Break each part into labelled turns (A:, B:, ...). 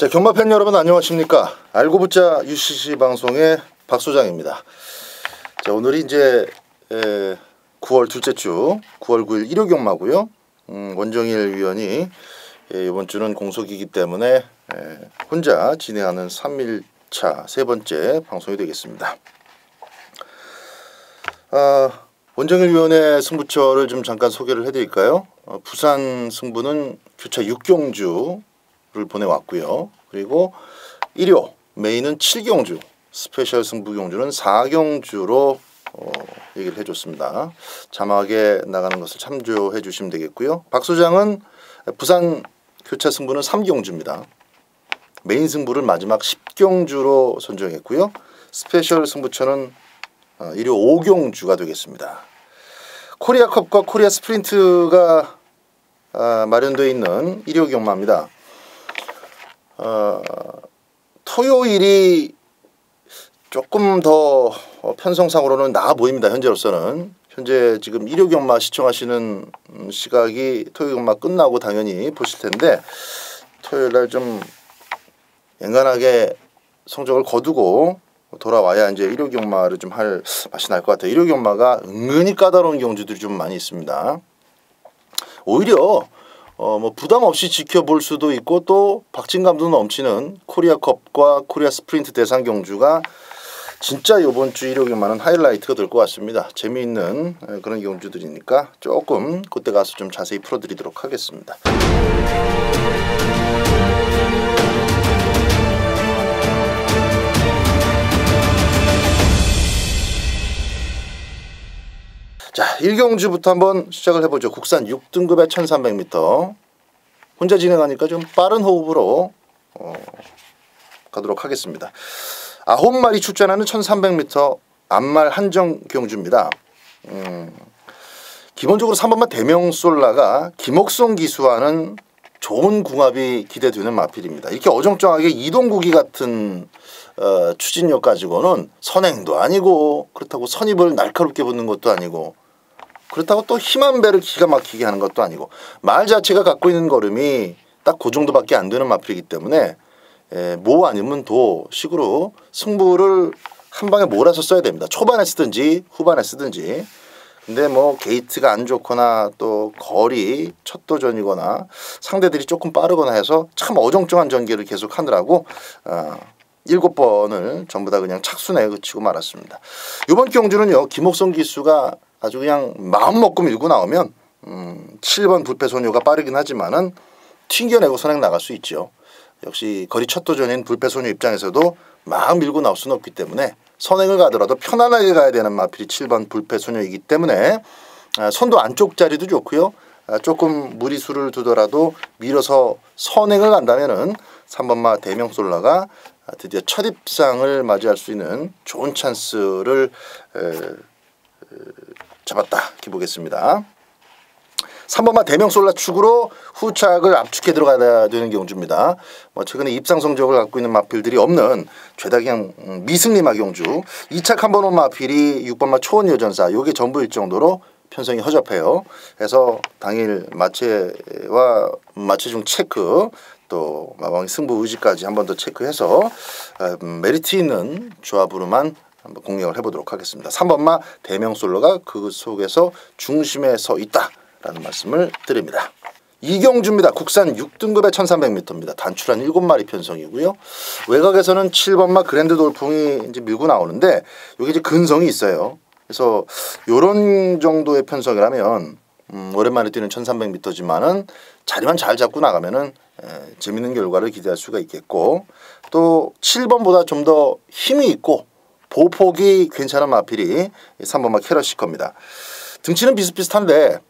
A: 자, 경마팬 여러분 안녕하십니까? 알고 붙자 UCC 방송의 박 소장입니다. 자, 오늘이 이제 9월 둘째 주 9월 9일 일요경마고요. 원정일 위원이 이번 주는 공석이기 때문에 혼자 진행하는 3일차 세 번째 방송이 되겠습니다. 원정일 위원의 승부처를 좀 잠깐 소개를 해드릴까요? 부산 승부는 교차 6경주를 보내왔고요. 그리고 일요 메인은 7경주, 스페셜 승부 경주는 4경주로 얘기를 해줬습니다. 자막에 나가는 것을 참조해 주시면 되겠고요. 박 소장은 부산 교차 승부는 3경주입니다. 메인 승부를 마지막 10경주로 선정했고요. 스페셜 승부처는 일요 5경주가 되겠습니다. 코리아컵과 코리아 스프린트가 마련되어 있는 일요 경마입니다. 토요일이 조금 더 편성상으로는 나아 보입니다. 현재로서는. 현재 지금 일요 경마 시청하시는 시각이 토요일 경마 끝나고 당연히 보실 텐데 토요일날 좀 엔간하게 성적을 거두고 돌아와야 이제 일요 경마를 좀 할 맛이 날 것 같아요. 일요 경마가 은근히 까다로운 경주들이 좀 많이 있습니다. 오히려 뭐 부담 없이 지켜볼 수도 있고 또 박진감도 넘치는 코리아컵과 코리아 스프린트 대상 경주가 진짜 이번 주 일요 경마는 하이라이트가 될 것 같습니다. 재미있는 그런 경주들이니까 조금 그때 가서 좀 자세히 풀어드리도록 하겠습니다. 자, 1경주부터 한번 시작을 해보죠. 국산 6등급의 1300m. 혼자 진행하니까 좀 빠른 호흡으로 가도록 하겠습니다. 9마리 출전하는 1300m 암말 한정 경주입니다. 기본적으로 3번마 대명솔라가 김옥성 기수와는 좋은 궁합이 기대되는 마필입니다. 이렇게 어정쩡하게 이동국이 같은 추진력 가지고는 선행도 아니고 그렇다고 선입을 날카롭게 붙는 것도 아니고 그렇다고 또 힘한 배를 기가 막히게 하는 것도 아니고 말 자체가 갖고 있는 걸음이 딱 그 정도밖에 안 되는 마필이기 때문에 모 아니면 도 식으로 승부를 한 방에 몰아서 써야 됩니다. 초반에 쓰든지 후반에 쓰든지. 근데 뭐 게이트가 안 좋거나 또 거리 첫 도전이거나 상대들이 조금 빠르거나 해서 참 어정쩡한 전개를 계속 하느라고 7번을 전부 다 그냥 착순에 그치고 말았습니다. 이번 경주는요. 김옥성 기수가 아주 그냥 마음 먹고 밀고 나오면 7번 불패소녀가 빠르긴 하지만은 튕겨내고 선행 나갈 수 있죠. 역시 거리 첫 도전인 불패소녀 입장에서도 막 밀고 나올 수는 없기 때문에 선행을 가더라도 편안하게 가야 되는 마필이 7번 불패소녀이기 때문에 선도 안쪽 자리도 좋고요. 조금 무리수를 두더라도 밀어서 선행을 간다면은 3번마 대명솔라가 드디어 첫 입상을 맞이할 수 있는 좋은 찬스를 잡았다 이렇게 보겠습니다. 3번마 대명솔라 축으로 후착을 압축해 들어가야 되는 경주입니다. 뭐 최근에 입상 성적을 갖고 있는 마필들이 없는 죄다 그냥 미승리마 경주. 2착 한번 온 마필이 6번마 초원여전사 요게 전부일 정도로 편성이 허접해요. 그래서 당일 마체와 마체중 체크 또 마방의 승부 의지까지 한 번 더 체크해서 메리트 있는 조합으로만 한번 공략을 해보도록 하겠습니다. 3번마 대명솔로가 그 속에서 중심에 서 있다라는 말씀을 드립니다. 2경주입니다. 국산 6등급의 1300m입니다. 단출한 7마리 편성이고요. 외곽에서는 7번마 그랜드 돌풍이 이제 밀고 나오는데 여기 이제 근성이 있어요. 그래서 요런 정도의 편성이라면 오랜만에 뛰는 1300m지만은 자리만 잘 잡고 나가면은 재밌는 결과를 기대할 수가 있겠고 또 7번보다 좀 더 힘이 있고 보폭이 괜찮은 마필이 3번마 캐럿시커입니다. 등치는 비슷비슷한데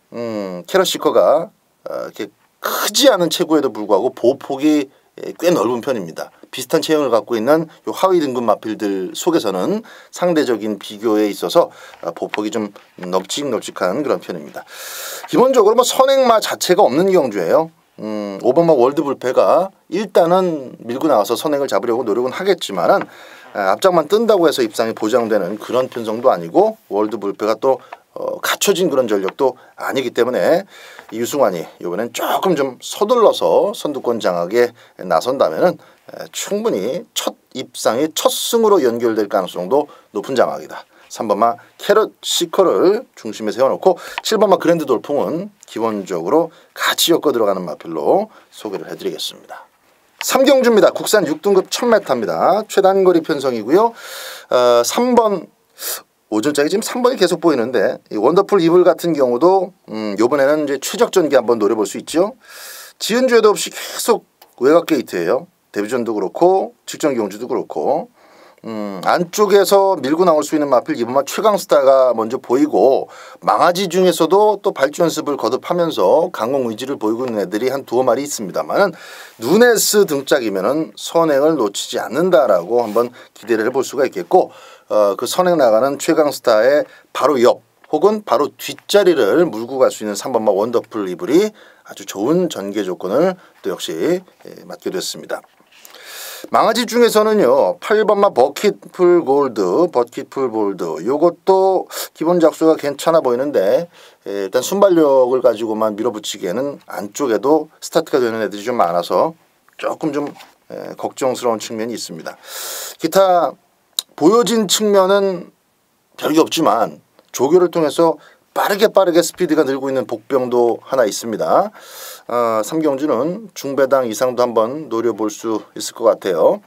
A: 캐럿시커가 이렇게 크지 않은 체구에도 불구하고 보폭이 꽤 넓은 편입니다. 비슷한 체형을 갖고 있는 요 하위 등급 마필들 속에서는 상대적인 비교에 있어서 보폭이 좀 널찍널찍한 그런 편입니다. 기본적으로 뭐 선행마 자체가 없는 경주예요. 5번마 월드불패가 일단은 밀고 나와서 선행을 잡으려고 노력은 하겠지만은 앞장만 뜬다고 해서 입상이 보장되는 그런 편성도 아니고 월드불패가 또 갖춰진 그런 전력도 아니기 때문에 유승환이 이번엔 조금 좀 서둘러서 선두권 장악에 나선다면은 충분히 첫 입상의 첫 승으로 연결될 가능성도 높은 장악이다. 3번마 캐럿 시커를 중심에 세워놓고 7번마 그랜드 돌풍은 기본적으로 같이 엮어 들어가는 마필로 소개를 해드리겠습니다. 3경주입니다. 국산 6등급 1000m입니다. 최단거리 편성이고요. 3번 오전짝이 지금 3번이 계속 보이는데 이 원더풀 이블 같은 경우도 이번에는 이제 최적 전개 한번 노려볼 수 있죠. 지은 죄도 없이 계속 외곽 게이트예요. 데뷔전도 그렇고 직전 경주도 그렇고 안쪽에서 밀고 나올 수 있는 마필 이번만 최강스타가 먼저 보이고 망아지 중에서도 또 발주 연습을 거듭하면서 강공 의지를 보이고 있는 애들이 한 두어 마리 있습니다만 누네스 등짝이면은 선행을 놓치지 않는다라고 한번 기대를 해볼 수가 있겠고 그 선행 나가는 최강스타의 바로 옆 혹은 바로 뒷자리를 물고 갈 수 있는 3번마 원더풀 이블이 아주 좋은 전개 조건을 또 역시 맞게 됐습니다. 망아지 중에서는요 8번마 버킷풀 골드 요것도 기본 작수가 괜찮아 보이는데 일단 순발력을 가지고만 밀어붙이기에는 안쪽에도 스타트가 되는 애들이 좀 많아서 조금 좀 걱정스러운 측면이 있습니다. 기타 보여진 측면은 별게 없지만 조교를 통해서 빠르게 스피드가 늘고 있는 복병도 하나 있습니다. 3경주는 중배당 이상도 한번 노려볼 수 있을 것 같아요.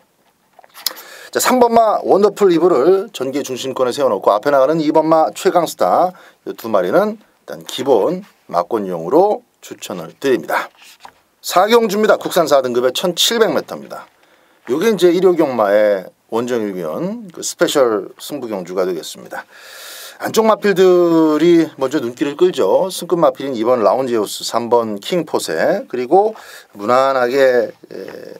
A: 자, 3번마 원더풀 이블을 전개 중심권에 세워놓고 앞에 나가는 2번마 최강스타 이 두 마리는 일단 기본 막권용으로 추천을 드립니다. 4경주입니다. 국산 4등급의 1700m입니다. 요게 이제 1호 경마의 원정일견 그 스페셜 승부경주가 되겠습니다. 안쪽 마필들이 먼저 눈길을 끌죠. 승급 마필인 2번 라운지우스, 3번 킹포세, 그리고 무난하게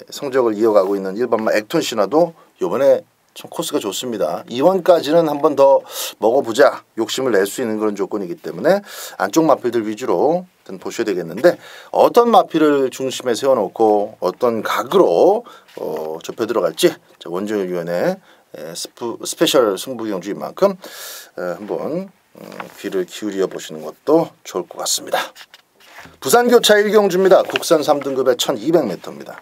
A: 성적을 이어가고 있는 1번마 액톤 신화도 이번에 참 코스가 좋습니다. 2원까지는 한 번 더 먹어보자 욕심을 낼 수 있는 그런 조건이기 때문에 안쪽 마필들 위주로 일단 보셔야 되겠는데 어떤 마필을 중심에 세워놓고 어떤 각으로 좁혀 들어갈지 원정일위원회 스페셜 승부경주인 만큼 한번 귀를 기울여 보시는 것도 좋을 것 같습니다. 부산교차 1경주입니다. 국산 3등급의 1200m입니다.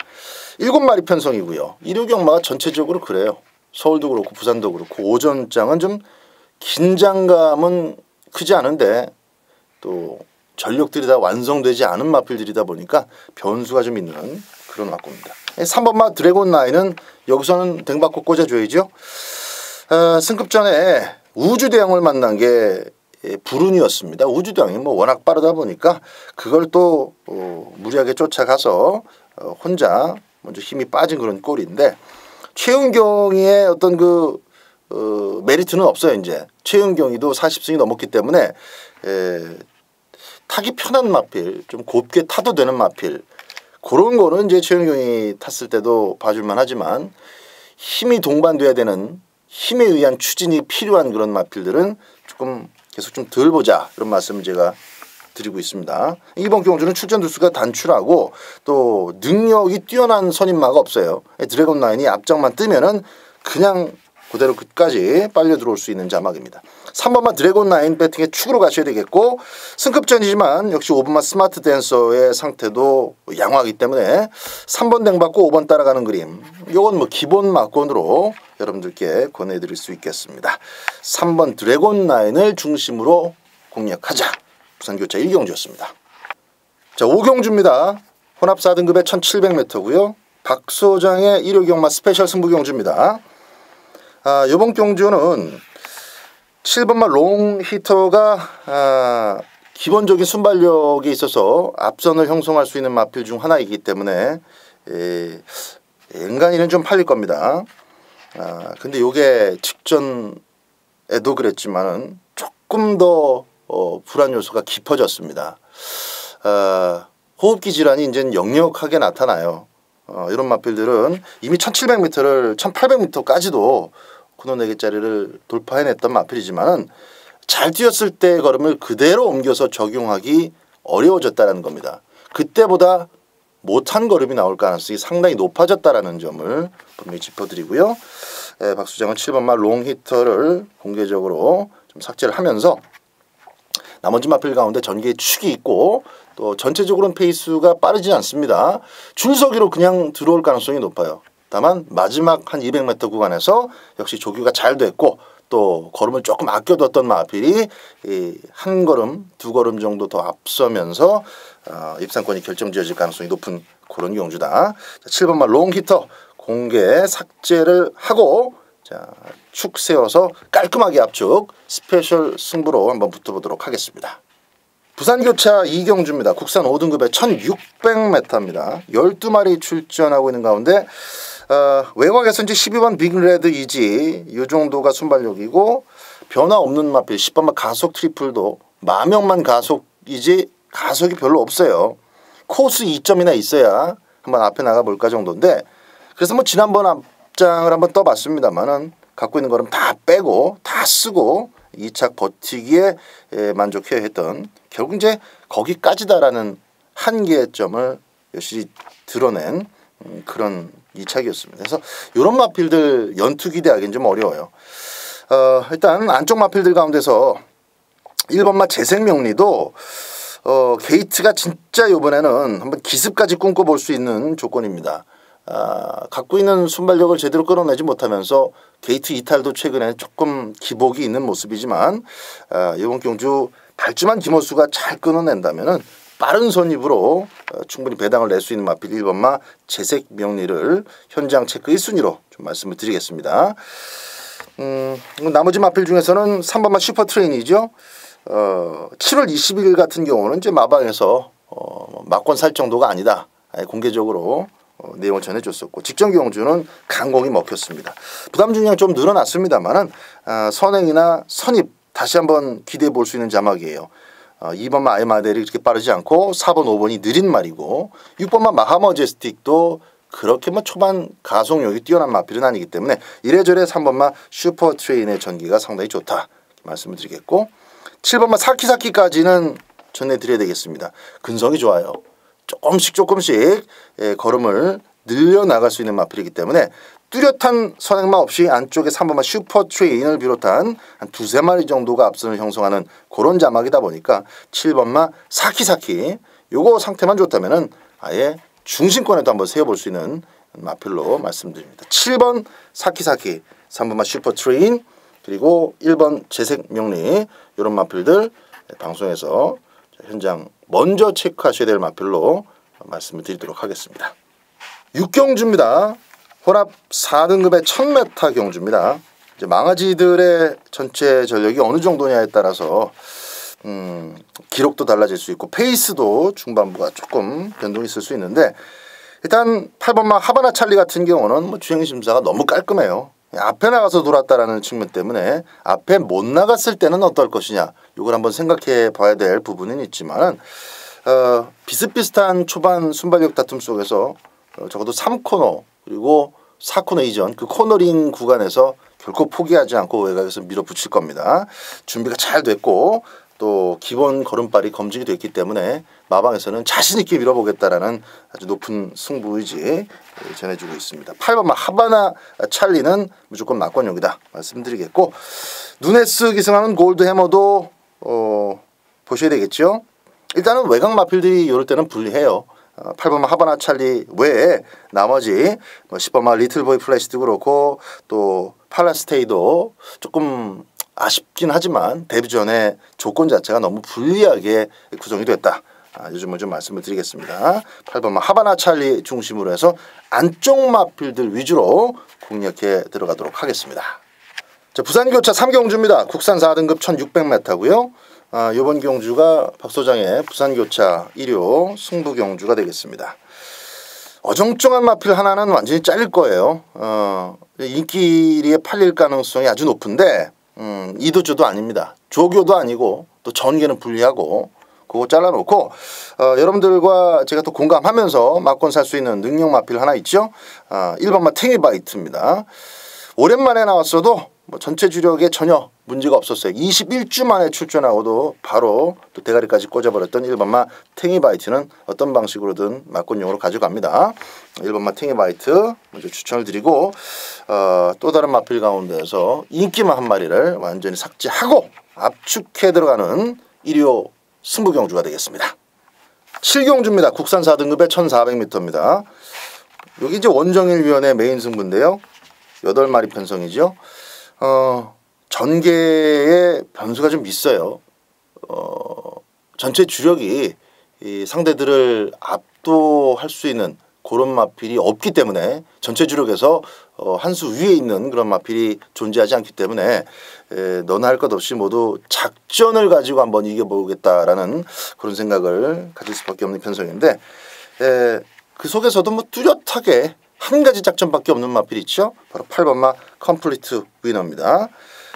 A: 7마리 편성이고요. 1호 경마가 전체적으로 그래요. 서울도 그렇고 부산도 그렇고 오전장은 좀 긴장감은 크지 않은데 또 전력들이 다 완성되지 않은 마필들이다 보니까 변수가 좀 있는 그런 막고입니다. 3번마 드래곤 라인은 여기서는 댕받고 꽂아줘야죠. 승급전에 우주대왕을 만난 게 불운이었습니다. 우주대왕이 뭐 워낙 빠르다 보니까 그걸 또 무리하게 쫓아가서 혼자 먼저 힘이 빠진 그런 꼴인데 최은경이의 어떤 그 메리트는 없어요. 이제 최은경이도 40승이 넘었기 때문에 타기 편한 마필, 좀 곱게 타도 되는 마필 그런 거는 이제 최은경이 탔을 때도 봐줄만 하지만 힘이 동반돼야 되는 힘에 의한 추진이 필요한 그런 마필들은 조금 계속 좀 덜 보자 이런 말씀을 제가 드리고 있습니다. 이번 경주는 출전 두수가 단출하고 또 능력이 뛰어난 선임마가 없어요. 드래곤 라인이 앞장만 뜨면은 그냥 그대로 끝까지 빨려 들어올 수 있는 자막입니다. 3번마 드래곤 라인 배팅에 축으로 가셔야 되겠고 승급전이지만 역시 5번마 스마트 댄서의 상태도 양호하기 때문에 3번 댕받고 5번 따라가는 그림 이건 뭐 기본 막권으로 여러분들께 권해드릴 수 있겠습니다. 3번 드래곤 라인을 중심으로 공략하자. 부산교차 1경주였습니다. 자 5경주입니다. 혼합 4등급의 1700m고요. 박소장의 1호 경마 스페셜 승부경주입니다. 이번 경주는 7번마 롱 히터가 기본적인 순발력에 있어서 앞선을 형성할 수 있는 마필 중 하나이기 때문에 엔간히는 좀 팔릴 겁니다. 근데 요게 직전에도 그랬지만은 조금 더 불안 요소가 깊어졌습니다. 호흡기 질환이 이제 역력하게 나타나요. 이런 마필들은 이미 1700m를 1800m까지도 코너 4개짜리를 돌파해냈던 마필이지만 잘 뛰었을 때 걸음을 그대로 옮겨서 적용하기 어려워졌다는 겁니다. 그때보다 못한 걸음이 나올 가능성이 상당히 높아졌다는 점을 분명히 짚어드리고요. 박수장은 7번마 롱 히터를 공개적으로 좀 삭제를 하면서 나머지 마필 가운데 전개에 축이 있고 또 전체적으로는 페이스가 빠르지 않습니다. 줄서기로 그냥 들어올 가능성이 높아요. 다만 마지막 한 200m 구간에서 역시 조기가 잘 됐고 또 걸음을 조금 아껴뒀던 마필이 한 걸음, 두 걸음 정도 더 앞서면서 입상권이 결정지어질 가능성이 높은 그런 경주다. 7번마 롱히터 공개 삭제를 하고 축 세워서 깔끔하게 압축 스페셜 승부로 한번 붙어보도록 하겠습니다. 부산교차 2경주입니다. 국산 5등급의 1600m입니다. 12마리 출전하고 있는 가운데 외곽에서 이제 12번 빅레드 이지 이 정도가 순발력이고 변화 없는 마필 10번마 가속 트리플도 마명만 가속이지 가속이 별로 없어요. 코스 2점이나 있어야 한번 앞에 나가볼까 정도인데 그래서 뭐 지난번 앞장을 한번 떠봤습니다만은 갖고 있는 거는 다 빼고 다 쓰고 2착 버티기에 만족해야 했던 결국 이제 거기까지다라는 한계점을 역시 드러낸 그런 2착이었습니다. 그래서 이런 마필들 연투 기대하기는 좀 어려워요. 일단 안쪽 마필들 가운데서 1번마 재생명리도 게이트가 진짜 이번에는 한번 기습까지 꿈꿔볼 수 있는 조건입니다. 갖고 있는 순발력을 제대로 끌어내지 못하면서 게이트 이탈도 최근에 조금 기복이 있는 모습이지만 이번 경주 발주만 김호수가 잘 끊어낸다면은 빠른 선입으로 충분히 배당을 낼 수 있는 마필 1번마 재색 명리를 현장 체크 1순위로 좀 말씀을 드리겠습니다. 나머지 마필 중에서는 3번마 슈퍼트레인이죠. 7월 20일 같은 경우는 이제 마방에서 막권 살 정도가 아니다. 공개적으로 내용을 전해줬었고 직전 경주는 강공이 먹혔습니다. 부담 중량 좀 늘어났습니다만은 선행이나 선입 다시 한번 기대해 볼 수 있는 자막이에요. 2번마 아이마델이 그렇게 빠르지 않고 4번 5번이 느린 말이고 6번마 마하머제스틱도 그렇게 뭐 초반 가속력이 뛰어난 마필은 아니기 때문에 이래저래 3번마 슈퍼트레인의 전기가 상당히 좋다 말씀을 드리겠고 7번마 사키사키까지는 전해드려야 되겠습니다. 근성이 좋아요. 조금씩 걸음을 늘려나갈 수 있는 마필이기 때문에 뚜렷한 선행마 없이 안쪽에 3번마 슈퍼트레인을 비롯한 한 두세 마리 정도가 앞선을 형성하는 그런 자막이다 보니까 7번마 사키사키 요거 상태만 좋다면은 아예 중심권에도 한번 세워볼 수 있는 마필로 말씀드립니다. 7번 사키사키, 3번마 슈퍼트레인 그리고 1번 재색명리 이런 마필들 방송에서 현장 먼저 체크하셔야 될 마필로 말씀을 드리도록 하겠습니다. 6경주입니다. 혼합 4등급의 1000m 경주입니다. 이제 망아지들의 전체 전력이 어느 정도냐에 따라서 기록도 달라질 수 있고 페이스도 중반부가 조금 변동이 있을 수 있는데 일단 8번마 하바나 찰리 같은 경우는 뭐 주행 심사가 너무 깔끔해요. 앞에 나가서 돌았다라는 측면 때문에 앞에 못 나갔을 때는 어떨 것이냐 이걸 한번 생각해 봐야 될 부분은 있지만 비슷비슷한 초반 순발력 다툼 속에서 적어도 3코너 그리고 4코너 이전 그 코너링 구간에서 결코 포기하지 않고 외곽에서 밀어붙일 겁니다. 준비가 잘 됐고 또 기본 걸음발이 검증이 됐기 때문에 마방에서는 자신 있게 밀어보겠다라는 아주 높은 승부의지 전해주고 있습니다. 8번마 하바나 찰리는 무조건 막권용이다 말씀드리겠고 누네스 기승하는 골드 해머도 보셔야 되겠죠. 일단은 외곽 마필들이 이럴 때는 불리해요. 8번마 하바나 찰리 외에 나머지 10번마 리틀보이 플래시도 그렇고 또 팔라스테이도 조금 아쉽긴 하지만 데뷔 전에 조건 자체가 너무 불리하게 구성이 됐다. 요즘은 좀 말씀을 드리겠습니다. 8번마 하바나 찰리 중심으로 해서 안쪽 마필들 위주로 공략해 들어가도록 하겠습니다. 자, 부산교차 3경주입니다. 국산 4등급 1600m고요. 이번 경주가 박 소장의 부산교차 1호 승부경주가 되겠습니다. 어정쩡한 마필 하나는 완전히 잘릴 거예요. 인기리에 팔릴 가능성이 아주 높은데 이도저도 아닙니다. 조교도 아니고 또 전개는 불리하고 그거 잘라놓고 여러분들과 제가 또 공감하면서 막권 살 수 있는 능력 마필 하나 있죠. 1번마 탱이바이트입니다. 오랜만에 나왔어도 뭐 전체 주력에 전혀 문제가 없었어요. 21주 만에 출전하고도 바로 또 대가리까지 꽂아버렸던 1번마 탱이바이트는 어떤 방식으로든 막권용으로 가져갑니다. 1번마 탱이바이트 먼저 추천을 드리고 또 다른 마필 가운데에서 인기만 한 마리를 완전히 삭제하고 압축해 들어가는 1호 승부 경주가 되겠습니다. 7경주입니다. 국산 4등급의 1400m입니다. 여기 이제 원정일 위원회 메인 승부인데요. 8마리 편성이죠. 전개의 변수가 좀 있어요. 전체 주력이 이 상대들을 압도할 수 있는 그런 마필이 없기 때문에 전체 주력에서 한 수 위에 있는 그런 마필이 존재하지 않기 때문에 너나 할 것 없이 모두 작전을 가지고 한번 이겨보겠다라는 그런 생각을 가질 수밖에 없는 편성인데 그 속에서도 뭐 뚜렷하게 한 가지 작전밖에 없는 마필이 있죠. 바로 8번마 컴플리트 위너입니다.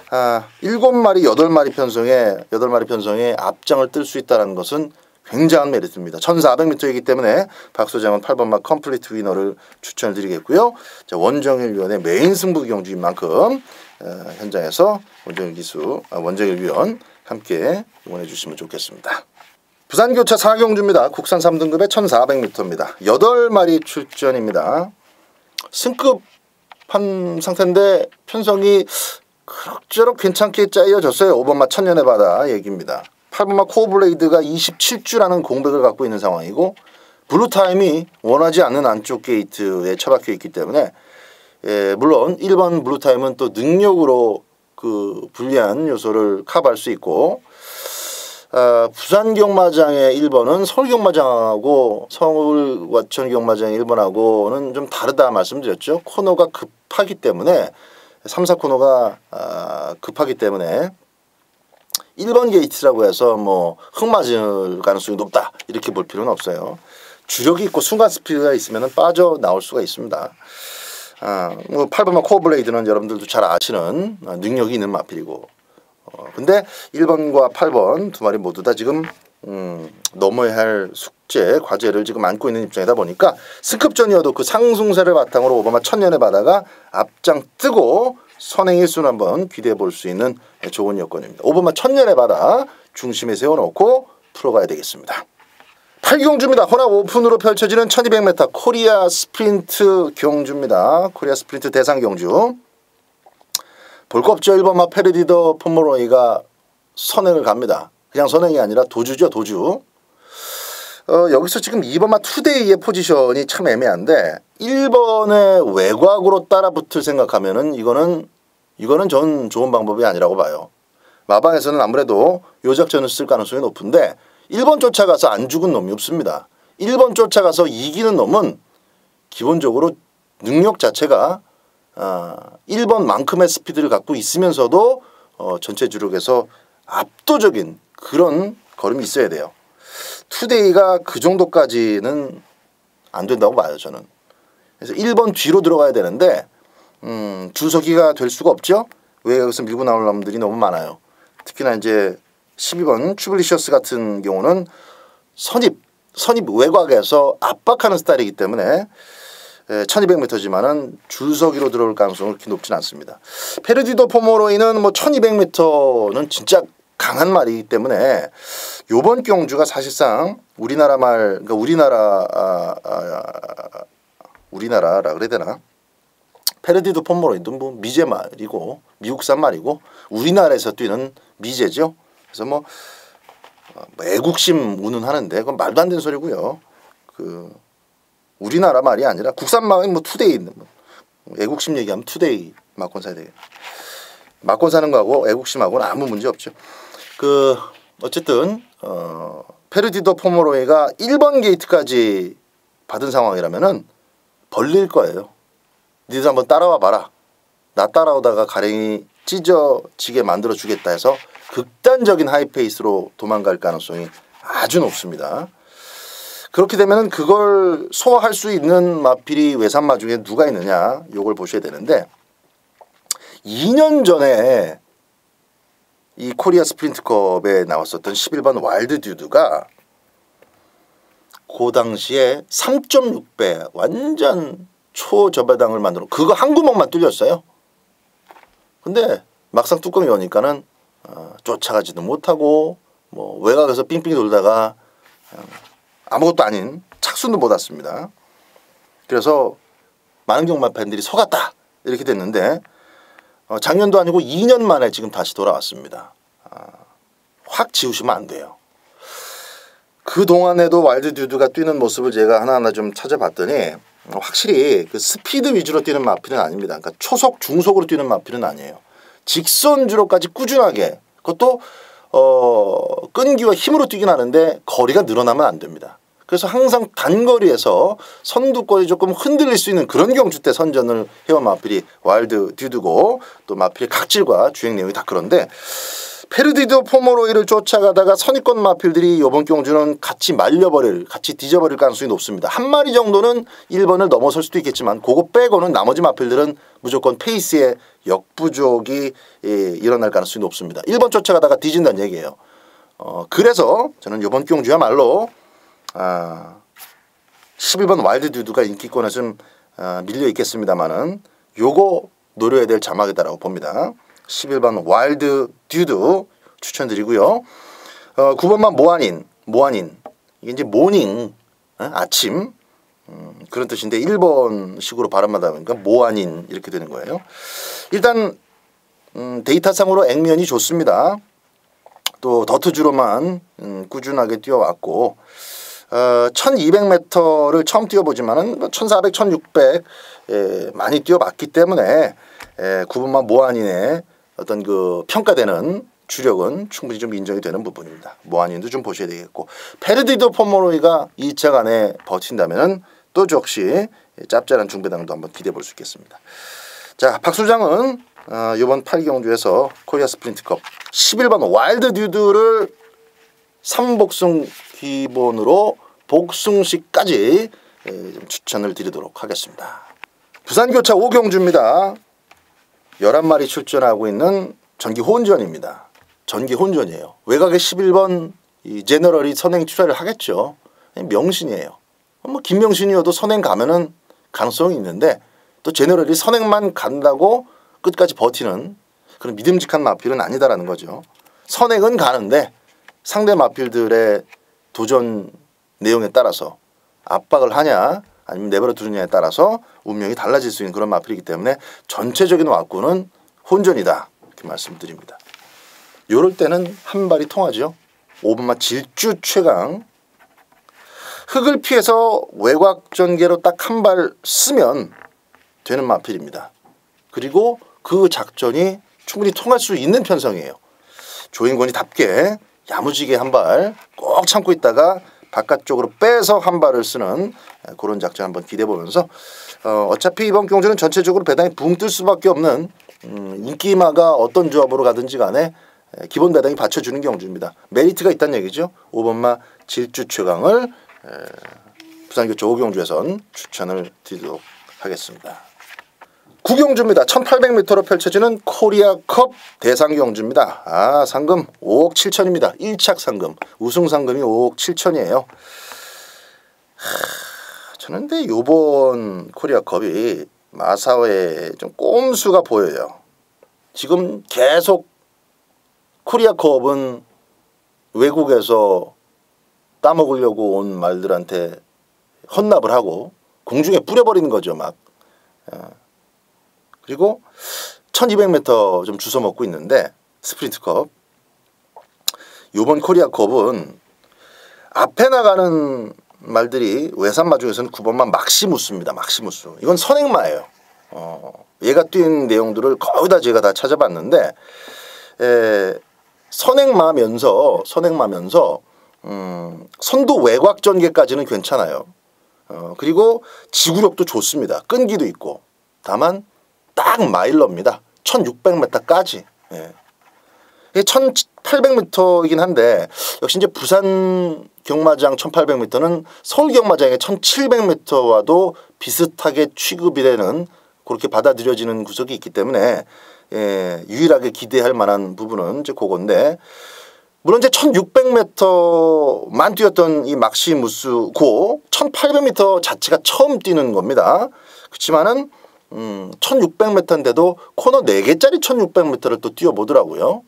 A: 7마리 8마리 편성에 앞장을 뜰 수 있다는 것은 굉장한 메리트입니다. 1400m이기 때문에 박 소장은 8번마 컴플리트 위너를 추천을 드리겠고요. 자, 원정일 위원의 메인 승부 경주인 만큼 현장에서 원정일 위원 함께 응원해 주시면 좋겠습니다. 부산교차 4경주입니다. 국산 3등급의 1400m입니다. 8마리 출전입니다. 승급한 상태인데 편성이 그럭저럭 괜찮게 짜여졌어요. 5번마 천년의 바다 얘기입니다. 8번마 코어블레이드가 27주라는 공백을 갖고 있는 상황이고 블루타임이 원하지 않는 안쪽 게이트에 처박혀 있기 때문에 물론 1번 블루타임은 또 능력으로 그 불리한 요소를 커버할 수 있고 부산 경마장의 1번은 서울 경마장하고 서울 와천 경마장의 1번하고는 좀 다르다 말씀드렸죠. 코너가 급하기 때문에 3, 4코너가 급하기 때문에 1번 게이트라고 해서 뭐 흙 맞을 가능성이 높다 이렇게 볼 필요는 없어요. 주력이 있고 순간 스피드가 있으면 빠져나올 수가 있습니다. 뭐 8번마 코어블레이드는 여러분들도 잘 아시는 능력이 있는 마필이고 근데 1번과 8번 두 마리 모두 다 지금 넘어야 할 숙제, 과제를 지금 안고 있는 입장이다 보니까 승급전이어도 그 상승세를 바탕으로 5번마 천년의 바다가 앞장 뜨고 선행 1순 한번 기대해 볼 수 있는 좋은 여건입니다. 5번마 천년의 바다 중심에 세워놓고 풀어가야 되겠습니다. 8경주입니다. 혼합 오픈으로 펼쳐지는 1200m 코리아 스프린트 경주입니다. 코리아 스프린트 대상 경주. 볼 거 없죠. 1번마 페르디도 포모로이가 선행을 갑니다. 그냥 선행이 아니라 도주죠. 도주. 여기서 지금 2번마 투데이의 포지션이 참 애매한데 1번의 외곽으로 따라붙을 생각하면은 이거는 전 좋은 방법이 아니라고 봐요. 마방에서는 아무래도 요 작전을 쓸 가능성이 높은데 1번 쫓아가서 안 죽은 놈이 없습니다. 1번 쫓아가서 이기는 놈은 기본적으로 능력 자체가 1번만큼의 스피드를 갖고 있으면서도 전체 주력에서 압도적인 그런 걸음이 있어야 돼요. 투데이가 그 정도까지는 안 된다고 봐요. 저는. 그래서 1번 뒤로 들어가야 되는데 줄서기가 될 수가 없죠. 왜 여기서 밀고 나올 놈들이 너무 많아요. 특히나 이제 12번 추블리셔스 같은 경우는 선입 외곽에서 압박하는 스타일이기 때문에 1200m지만은 줄서기로 들어올 가능성은 그렇게 높진 않습니다. 페르디도 포모로이는 뭐 1200m는 진짜 강한 말이기 때문에 요번 경주가 사실상 그러니까 우리나라라 그래야 되나? 페르디도 포모로이도 뭐 미제 말이고 미국산 말이고 우리나라에서 뛰는 미제죠. 그래서 뭐 애국심 운운하는데 그건 말도 안 되는 소리고요. 그 우리나라 말이 아니라 국산 말이 뭐 투데이 애국심 얘기하면 투데이 막권 사야 되겠네. 막권 사는 거하고 애국심하고는 아무 문제 없죠. 그 어쨌든 페르디도 포모로이가 1번 게이트까지 받은 상황이라면은 벌릴 거예요. 니들 한번 따라와 봐라. 나 따라오다가 가랭이 찢어지게 만들어 주겠다 해서 극단적인 하이페이스로 도망갈 가능성이 아주 높습니다. 그렇게 되면 그걸 소화할 수 있는 마필이 외산마 중에 누가 있느냐 요걸 보셔야 되는데 2년 전에 이 코리아 스프린트컵에 나왔었던 11번 와일드 듀드가 그 당시에 3.6배 완전 초저배당을 만들어 그거 한 구멍만 뚫렸어요. 근데 막상 뚜껑이 오니까는 쫓아가지도 못하고 뭐 외곽에서 삥삥 돌다가 아무것도 아닌 착순도 못 왔습니다. 그래서 많은 경마 팬들이 속았다 이렇게 됐는데 작년도 아니고 2년 만에 지금 다시 돌아왔습니다. 확 지우시면 안 돼요. 그동안에도 와일드 듀드가 뛰는 모습을 제가 하나하나 좀 찾아봤더니 확실히 그 스피드 위주로 뛰는 마필은 아닙니다. 그러니까 초속, 중속으로 뛰는 마필은 아니에요. 직선주로까지 꾸준하게, 그것도 끈기와 힘으로 뛰긴 하는데 거리가 늘어나면 안 됩니다. 그래서 항상 단거리에서 선두권이 조금 흔들릴 수 있는 그런 경주 때 선전을 해온 마필이 와일드 듀드고, 또 마필의 각질과 주행 내용이 다 그런데, 페르디도 포모로이를 쫓아가다가 선입권 마필들이 이번 경주는 같이 뒤져버릴 가능성이 높습니다. 한 마리 정도는 1번을 넘어설 수도 있겠지만 그거 빼고는 나머지 마필들은 무조건 페이스에 역부족이 일어날 가능성이 높습니다. 1번 쫓아가다가 뒤진다는 얘기예요. 그래서 저는 이번 경주야말로 11번 와일드 듀드가 인기권에 좀 밀려 있겠습니다만은 요거 노려야 될 자막이다라고 봅니다. 11번 와일드 듀드 추천드리고요. 9번만 모아닌 이게 이제 모닝, 아침 그런 뜻인데 1번식으로 발음하다 보니까 모아닌 이렇게 되는 거예요. 일단 데이터상으로 액면이 좋습니다. 또 더트주로만 꾸준하게 뛰어왔고 1200m를 처음 뛰어보지만은 1400, 1600 많이 뛰어봤기 때문에 9번만 모아닌의 어떤 그 평가되는 주력은 충분히 좀 인정이 되는 부분입니다. 모아닌도 좀 보셔야 되겠고, 페르디도 포모로이가 2차 안에 버틴다면 또 역시 짭짤한 중배당도 한번 기대해 볼 수 있겠습니다. 자, 박 소장은 이번 8경주에서 코리아 스프린트컵 11번 와일드 듀드를 3복승 기본으로 복승시까지 좀 추천을 드리도록 하겠습니다. 부산교차 5경주입니다. 11마리 출전하고 있는 전기 혼전입니다. 전기 혼전이에요. 외곽에 11번 이 제너럴이 선행 출하를 하겠죠. 명신이에요. 뭐 김명신이어도 선행 가면은 가능성이 있는데, 또 제너럴이 선행만 간다고 끝까지 버티는 그런 믿음직한 마필은 아니다라는 거죠. 선행은 가는데 상대 마필들의 도전 내용에 따라서 압박을 하냐 아니면 내버려 두느냐에 따라서 운명이 달라질 수 있는 그런 마필이기 때문에 전체적인 왁구는 혼전이다 이렇게 말씀드립니다. 요럴 때는 한 발이 통하죠. 5번마 질주 최강, 흙을 피해서 외곽 전개로 딱 한 발 쓰면 되는 마필입니다. 그리고 그 작전이 충분히 통할 수 있는 편성이에요. 조인권이답게 야무지게 한 발 꼭 참고 있다가 바깥쪽으로 빼서 한 발을 쓰는 그런 작전 한번 기대해보면서 어차피 이번 경주는 전체적으로 배당이 붕 뜰 수밖에 없는 인기마가 어떤 조합으로 가든지 간에 기본 배당이 받쳐주는 경주입니다. 메리트가 있다는 얘기죠. 5번마 질주 최강을 부산교차 5경주에선 추천을 드리도록 하겠습니다. 9경주입니다. 1800m로 펼쳐지는 코리아컵 대상경주입니다. 상금 5억 7천입니다. 1착 상금, 우승 상금이 5억 7천이에요. 저는 근데 요번 코리아컵이 마사오에 좀 꼼수가 보여요. 지금 계속 코리아컵은 외국에서 따먹으려고 온 말들한테 헌납을 하고 공중에 뿌려버리는 거죠, 막. 그리고 1200m 좀 주워 먹고 있는데, 스프린트컵 요번 코리아컵은 앞에 나가는 말들이 외산마 중에서는 9번만 막시무스입니다. 막시무스. 이건 선행마예요. 얘가 뛴 내용들을 거의 다 제가 다 찾아봤는데 선행마면서 선두 외곽 전개까지는 괜찮아요. 그리고 지구력도 좋습니다. 끈기도 있고. 다만 딱 마일러입니다. 1600m까지. 1800m이긴 한데 역시 이제 부산 경마장 1800m는 서울 경마장의 1700m와도 비슷하게 취급이 되는, 그렇게 받아들여지는 구석이 있기 때문에 유일하게 기대할 만한 부분은 이제 그건데, 물론 이제 1600m만 뛰었던 이 막시무스고 1800m 자체가 처음 뛰는 겁니다. 그렇지만은 1600m인데도 코너 4개짜리 1600m를 또 뛰어보더라고요.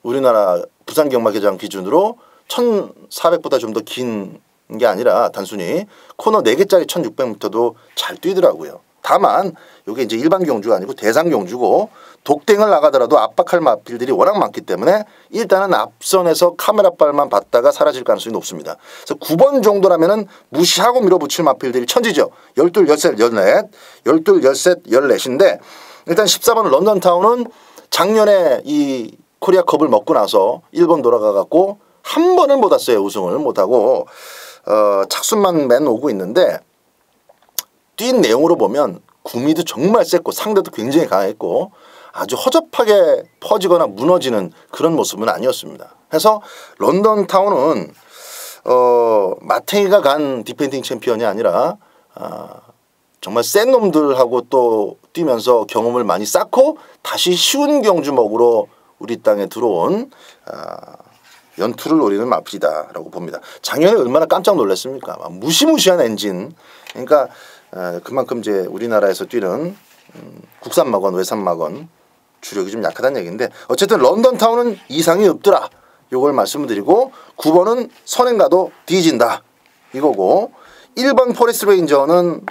A: 우리나라 부산 경마계장 기준으로 1400보다 좀 더 긴 게 아니라 단순히 코너 4개짜리 1600m도 잘 뛰더라고요. 다만 이게 이제 일반 경주가 아니고 대상 경주고 독땡을 나가더라도 압박할 마필들이 워낙 많기 때문에 일단은 앞선에서 카메라빨만 봤다가 사라질 가능성이 높습니다. 그래서 9번 정도라면은 무시하고 밀어붙일 마필들이 천지죠. 12, 13, 14, 12, 13, 14인데 일단 14번 런던타운은 작년에 이 코리아컵을 먹고 나서 일본 돌아가갖고 한 번은 못 왔어요. 우승을 못하고 착순만 맨 오고 있는데 뛴 내용으로 보면 구미도 정말 셌고 상대도 굉장히 강했고 아주 허접하게 퍼지거나 무너지는 그런 모습은 아니었습니다. 그래서 런던타운은 마탱이가 간 디펜딩 챔피언이 아니라 정말 센 놈들하고 또 뛰면서 경험을 많이 쌓고 다시 쉬운 경주 먹으로 우리 땅에 들어온 연투를 노리는 마필이다라고 봅니다. 작년에 얼마나 깜짝 놀랐습니까? 무시무시한 엔진. 그러니까 그만큼 이제 우리나라에서 뛰는 국산 마건, 외산 마건 주력이 좀 약하다는 얘기인데 어쨌든 런던타운은 이상이 없더라. 요걸 말씀을 드리고 9번은 선행가도 뒤진다. 이거고 1번 포레스트 레인저는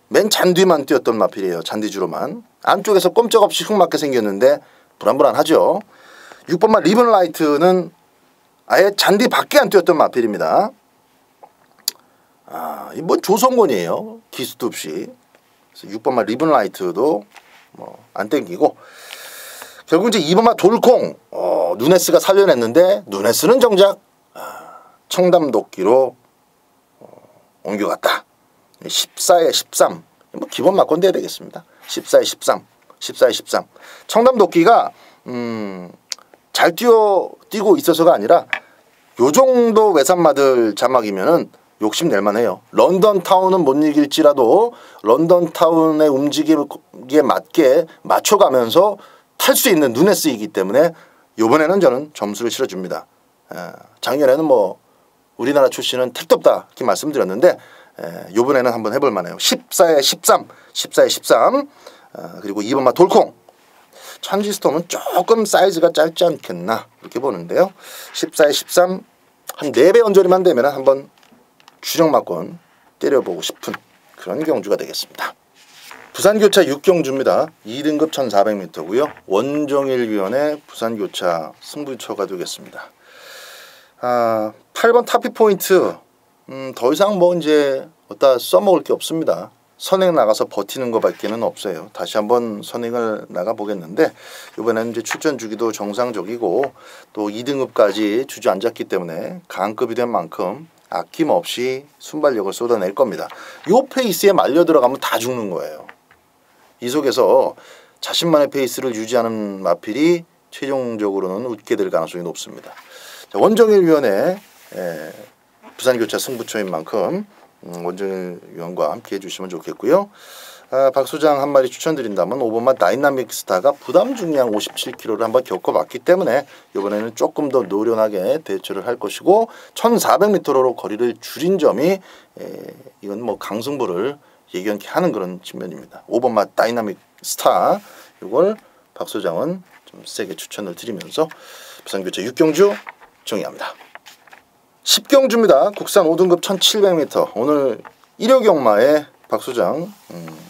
A: 맨 잔뒤만 뛰었던 마필이에요. 잔디주로만. 안쪽에서 꼼짝없이 흙맞게 생겼는데 불안불안하죠. 6번만 리븐라이트는 아예 잔디 밖에 안 뛰었던 마필입니다. 이번 조성권이에요. 기수도 없이. 그래서 6번만 리븐라이트도 뭐 안 땡기고 결국 이제 2번만 돌콩 누네스가 살려냈는데 누네스는 정작 청담도끼로 옮겨갔다. 14에 13 뭐 기본 막건 돼야 되겠습니다. 14에 13 14에 13 청담도끼가 잘 뛰고 있어서가 아니라 요 정도 외산마들 자막이면은 욕심낼만 해요. 런던타운은 못 이길지라도 런던타운의 움직임에 맞게 맞춰가면서 탈 수 있는 누네스이기 때문에 이번에는 저는 점수를 실어줍니다. 작년에는 뭐 우리나라 출신은 택도 없다 이렇게 말씀드렸는데 이번에는 한번 해볼 만해요. 14에 13 14에 13 그리고 2번마 돌콩 찬지스톰은 조금 사이즈가 짧지 않겠나 이렇게 보는데요. 14에 13 한 4배 언저리만 되면 한번 주력막권 때려보고 싶은 그런 경주가 되겠습니다. 부산교차 6경주입니다. 2등급 1400m고요. 원정일위원회 부산교차 승부처가 되겠습니다. 8번 타피 포인트 더 이상 뭐 이제 어디다 써먹을 게 없습니다. 선행 나가서 버티는 것밖에는 없어요. 다시 한번 선행을 나가보겠는데 이번에는 이제 출전 주기도 정상적이고 또 2등급까지 주저앉았기 때문에 강급이 된 만큼 아낌없이 순발력을 쏟아낼 겁니다. 요 페이스에 말려 들어가면 다 죽는 거예요. 이 속에서 자신만의 페이스를 유지하는 마필이 최종적으로는 웃게 될 가능성이 높습니다. 자, 원정일위원회 부산교차 승부처인 만큼 원정일위원과 함께 해주시면 좋겠고요. 박 소장 한 마리 추천드린다면 5번만 다이나믹 스타가 부담 중량 57kg를 한번 겪어봤기 때문에 이번에는 조금 더 노련하게 대처를 할 것이고 1400m로 거리를 줄인 점이 이건 뭐 강승부를 예견케 하는 그런 측면입니다. 5번만 다이나믹 스타 이걸 박 소장은 좀 세게 추천을 드리면서 부산교차 6경주 정의합니다. 10경주입니다. 국산 5등급 1700m 오늘 1호 경마의 박 소장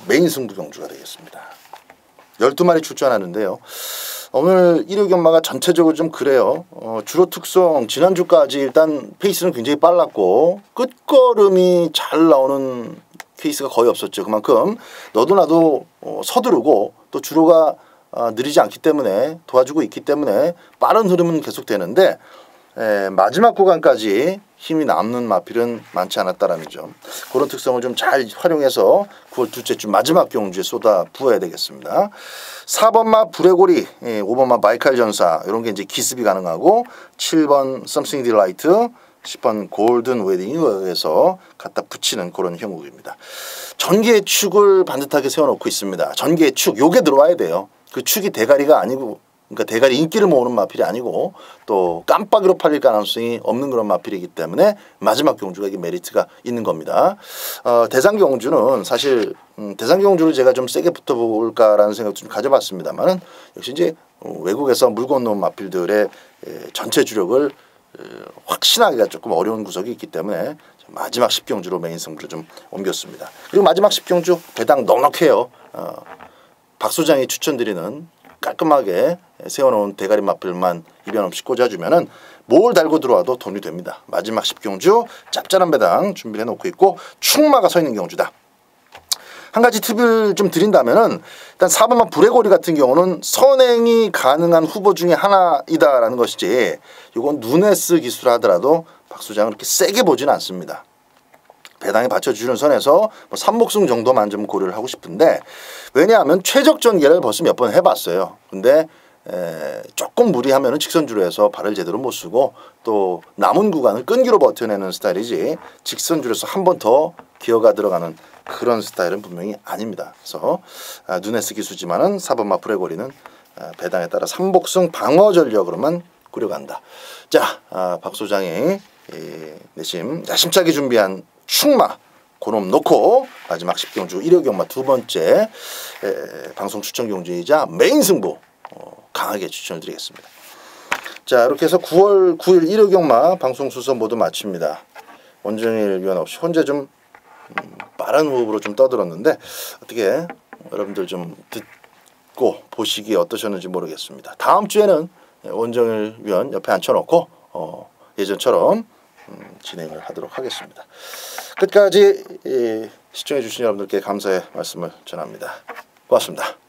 A: 메인 승부 경주가 되겠습니다. 12마리 출전하는데요. 오늘 1호 경마가 전체적으로 좀 그래요. 주로 특성 지난주까지 일단 페이스는 굉장히 빨랐고 끝걸음이 잘 나오는 케이스가 거의 없었죠. 그만큼 너도 나도 서두르고 또 주로가 느리지 않기 때문에 도와주고 있기 때문에 빠른 흐름은 계속되는데 마지막 구간까지 힘이 남는 마필은 많지 않았다라는 점 그런 특성을 좀 잘 활용해서 9월 둘째 주 마지막 경주에 쏟아 부어야 되겠습니다. 4번마 불의고리 5번마 바이칼 전사 이런 게 이제 기습이 가능하고 7번 Something Delight 10번 골든 웨딩에 의해서 갖다 붙이는 그런 형국입니다. 전개의 축을 반듯하게 세워놓고 있습니다. 전개의 축 요게 들어와야 돼요. 그 축이 대가리가 아니고 그러니까 대가리 인기를 모으는 마필이 아니고 또 깜빡이로 팔릴 가능성이 없는 그런 마필이기 때문에 마지막 경주가 이게 메리트가 있는 겁니다. 대상 경주는 사실 대상 경주를 제가 좀 세게 붙어볼까라는 생각도 좀 가져봤습니다만은 역시 이제 외국에서 물 건너온 마필들의 전체 주력을 확신하기가 조금 어려운 구석이 있기 때문에 마지막 10경주로 메인 승부를 좀 옮겼습니다. 그리고 마지막 10경주 배당 넉넉해요. 박 소장이 추천드리는 깔끔하게 세워놓은 대가리 마필만 이변 없이 꽂아주면은 뭘 달고 들어와도 돈이 됩니다. 마지막 10경주 짭짤한 배당 준비해 놓고 있고 충마가 서 있는 경주다. 한 가지 팁을 좀 드린다면은 일단 4번마 불의고리 같은 경우는 선행이 가능한 후보 중에 하나이다라는 것이지 이건 눈에 쓰 기수를 하더라도 박 소장은 그렇게 세게 보지는 않습니다. 배당에 받쳐주는 선에서 뭐 3목승 정도만 좀 고려를 하고 싶은데 왜냐하면 최적 전개를 벌써 몇 번 해봤어요. 근데 조금 무리하면 직선주로 해서 발을 제대로 못 쓰고 또 남은 구간을 끈기로 버텨내는 스타일이지 직선주로서 한 번 더 기어가 들어가는 그런 스타일은 분명히 아닙니다. 그래서 눈에 쓰 기수지만은 4번마 불의고리는 배당에 따라 3복승 방어 전력으로만 꾸려간다. 자, 박 소장이 내심 야심차게 준비한 충마 고놈 놓고 마지막 10경주 1호 경마 두 번째 방송 추천 경주이자 메인 승부 강하게 추천을 드리겠습니다. 자, 이렇게 해서 9월 9일 1호 경마 방송 순서 모두 마칩니다. 원정일 위원 없이 혼자 좀 빠른 호흡으로 좀 떠들었는데 어떻게 여러분들 좀 듣고 보시기에 어떠셨는지 모르겠습니다. 다음 주에는 원정일 위원 옆에 앉혀놓고 예전처럼 진행을 하도록 하겠습니다. 끝까지 시청해 주신 여러분들께 감사의 말씀을 전합니다. 고맙습니다.